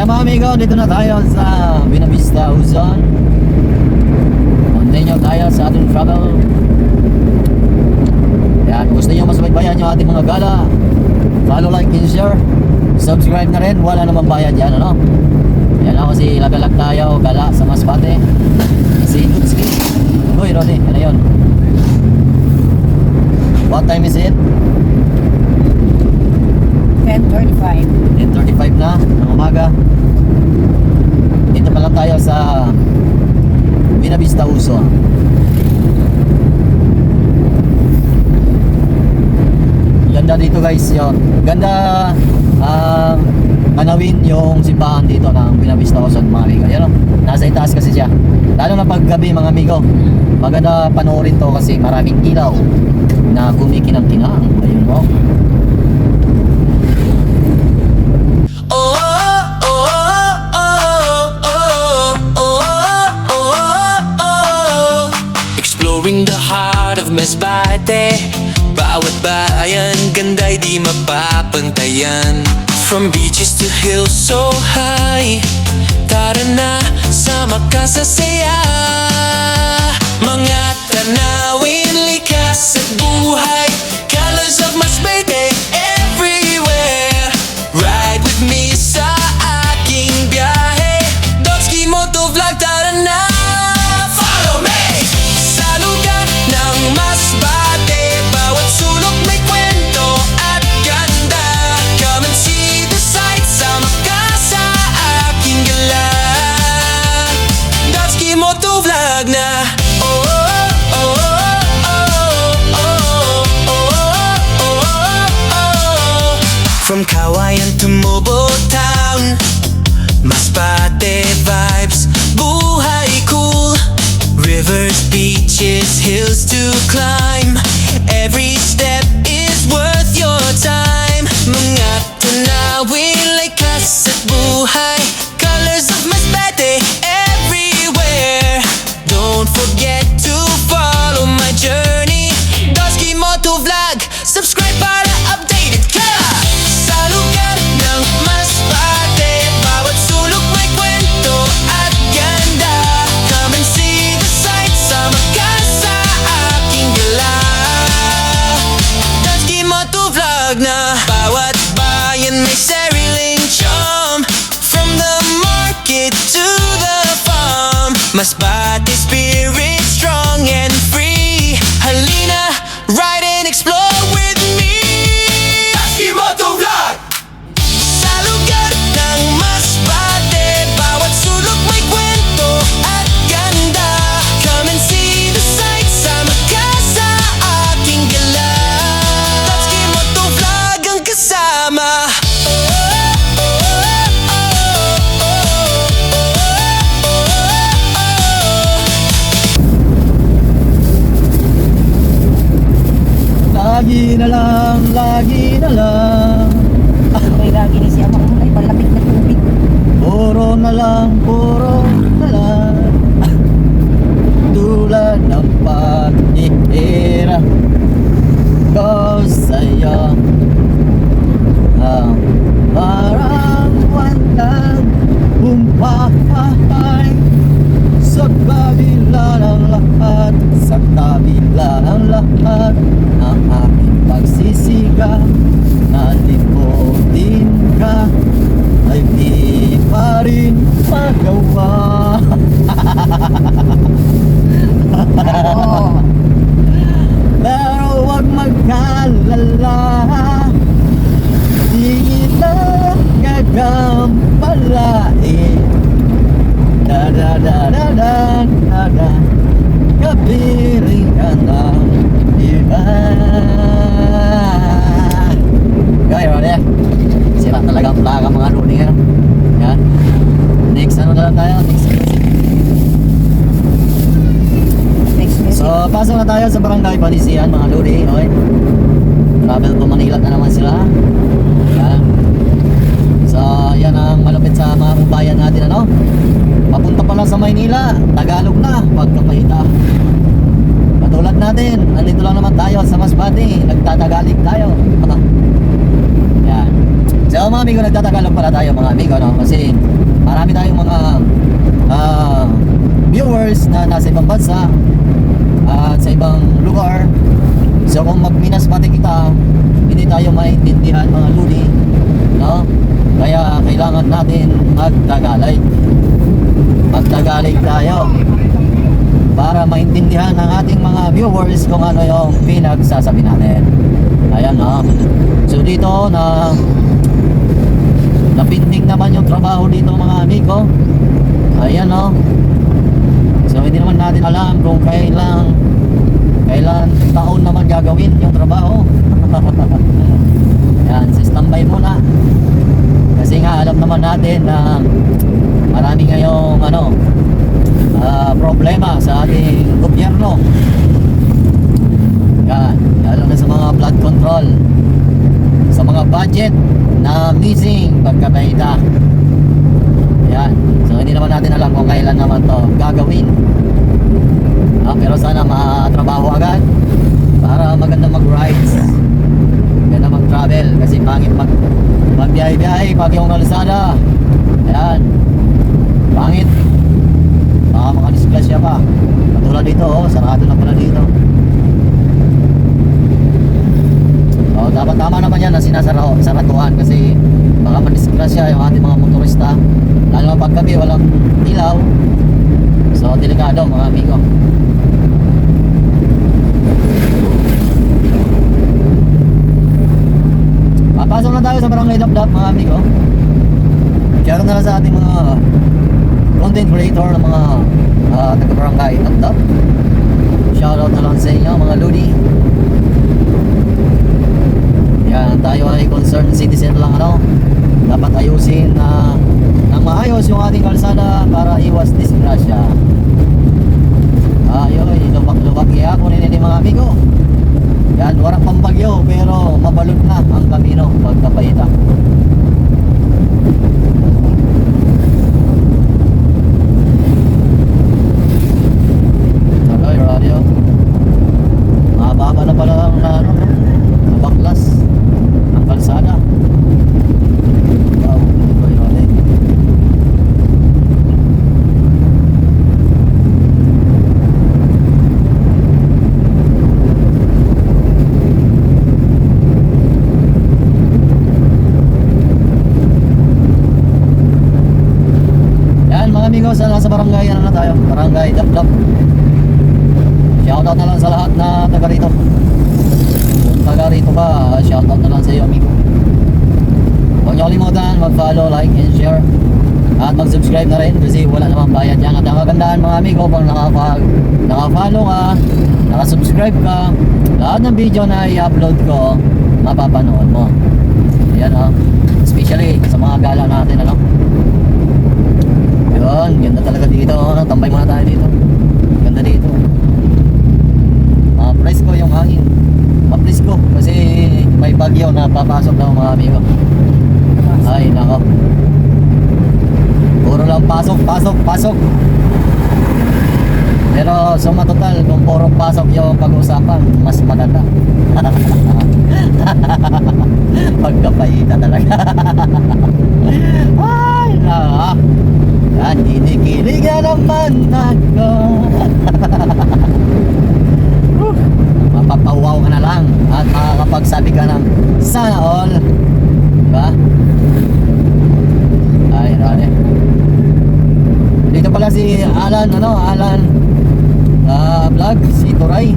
Ayan mga amigo, dito na tayo sa Buenavista, Luzon. Continue tayo sa ating travel. Ayan, kung gusto nyo mas magbayan yung ating mga gala, follow, like, and share. Subscribe na rin, wala namang bayad yan, ano? Ayan ako si Lagalag tayo, gala sa Masbate. Si Nutski. Uy, Rodi, ano yun? What time is it? 10:35. 10:35 na ng umaga. Dito pa lang tayo sa Buenavista, Luzon. Ganda dito guys, yun. Ganda manawin yung simbahan dito ng Buenavista, Luzon mga amigo. Yan o, nasa itaas kasi siya. Lalo na paggabi mga amigo, maganda panoorin to kasi maraming ilaw na kumikinang-kinang. Ayun mo. Exploring the heart of Masbate. Bawat bayan, ganda'y di mapapantayan. From beaches to hills so high, tara na, sama ka sa saya. Mga tanawin, likas at buhay, colors of Masbate everywhere. Ride with me sa aking biyahe, Dotski Motovlog, tara na. Follow me sa lugar ng Masbate, bawat sulok may kwento at ganda. Come and see the sights, sama ka sa aking gala. Dotski Motovlog na. From Kawayan to Mobile Town, Masbate vibes, buhay cool. Rivers, beaches, hills to climb. Every step is worth your time. Mga tanawin, likas at buhay, colors of Masbate everywhere. Don't forget to follow my journey, Dotski Motovlog. Subscribe para updated ka sa lugar ng Masbate, bawat sulok may kwento at ganda. Come and see the sights, sama ka sa aking gala. Dotski Motovlog na. Bawat bayan may sariling charm, from the market to the farm. Masbate spirit strong and free. Halina, ride and explore with me. Dotski Motovlog. Sa lugar ng Masbate, bawat sulok may kwento at ganda. Come and see the sights, sama ka sa aking gala. Dotski Motovlog ang kasama. Lagi na lang, lagi na lang. May lagi ni siya makulay, palamig na tubig. Puro na lang, puro na lang. Tulad ng pag-ihira ko sa'yo. Parang walang umpahay sa kabila ng lahat, sa kabila ng lahat ng aking pagsisiga. Nalimutin ka ay di pa rin magawa. Oo. Pero huwag mag-alala, di kita gagampalain. Da-da-da-da-da-da-da, kapiling ka ng iba. Okay, Rode. Sira talaga ang plaka mga Rode. Yan. Next ano na lang tayo? Next music. Next music. So, pasok na tayo sa Barangay Panisian mga Rode. Okay. Travel to Manila na naman sila. Yan. So, yan ang malapit sa mga kabayan natin, ano? Papunta pala sa Maynila, Tagalog na, pagkapahita. Katulad natin, nandito lang naman tayo sa Masbate, nagtatagalog tayo. Yan. So mga amigo, nagtatagalog pala tayo mga amigo, no? Kasi marami tayong mga viewers na nasa ibang bansa at sa ibang lugar. So kung magminas pati kita, hindi tayo maintindihan mga ludi, no? Kaya kailangan natin magtagalig tayo para maintindihan ng ating mga viewers kung ano yung pinagsasabi natin. Ayan, no? So dito na napinding naman yung trabaho dito mga amigo. Ayan, no? So hindi naman natin alam kung kailan taon naman gagawin yung trabaho. Yan, so standby muna. Kasi nga alam naman natin na marami ngayong problema sa ating gobyerno. Yan, lalo na sa mga flood control, sa mga budget na missing pagkakaita. Yan, so hindi naman natin alam kung kailan naman to gagawin. Pero sana matrabaho agad para maganda mag-rides, maganda mag-travel. Kasi pangit magbiyahe-biyahe pag yung kalsada. Ayan, pangit, baka makadisgrasya pa. Katulad dito, sarado na pala dito. Dapat tama naman yan na sinasaratuhan kasi baka madisgrasya yung ating mga motorista, lalo pag gabi walang ilaw. So delikado mga amigo. Papasok na tayo sa Barangay Dapdap mga amigo. Share na lang sa ating mga content creator ng mga taga-Barangay Dapdap. Shoutout na lang sa inyo mga lodi. Yan, tayo ay concerned citizen lang, dapat ayusin ng maayos yung ating kalsada para iwas disgrasya. Ayoy, lubak-lubak ihapon ini mga amigo. Yan, walang pampagyo pero mabalot na ang kamino pagkapayita. Okay, radio. Mababa na pala ang baklas ng kalsada. Wow, okay, radio. Amigos, nasa barangay na tayo, Barangay Dapdap. Shoutout na lang sa lahat na taga rito. Kung taga rito ka, shoutout na lang sa iyo amigo. Huwag niyo kalimutan mag-follow, like, and share. At mag-subscribe na rin kasi wala namang bayad yan. At ang kagandahan mga amigo, kung naka-follow ka, naka-subscribe ka, lahat ng video na i-upload ko, mapapanood mo. Ayan, especially sa mga gala natin, Yun, ganda talaga dito. Tambay muna tayo dito. Ganda dito. Presko yung hangin. Presko kasi may bagyo na papasok na mga amigo. Ay, nako. Puro lang pasok. Pero suma total, kung puro pasok yung pag-uusapan, mas maganda. Pagkapahita talaga. Ay, nako. At kinikilig na naman ako. Mapapawaw ka na lang at makakapagsabi ka ng sana all. Diba? Ay, rane. Dito pala si Alan vlog, si Turay,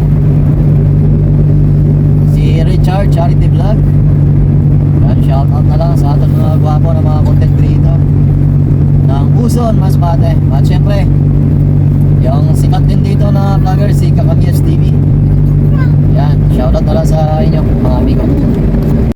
si Richard Charity Vlog. Shoutout na lang sa ating mga gwapo na mga content creator ng Uson, Masbate. At syempre yung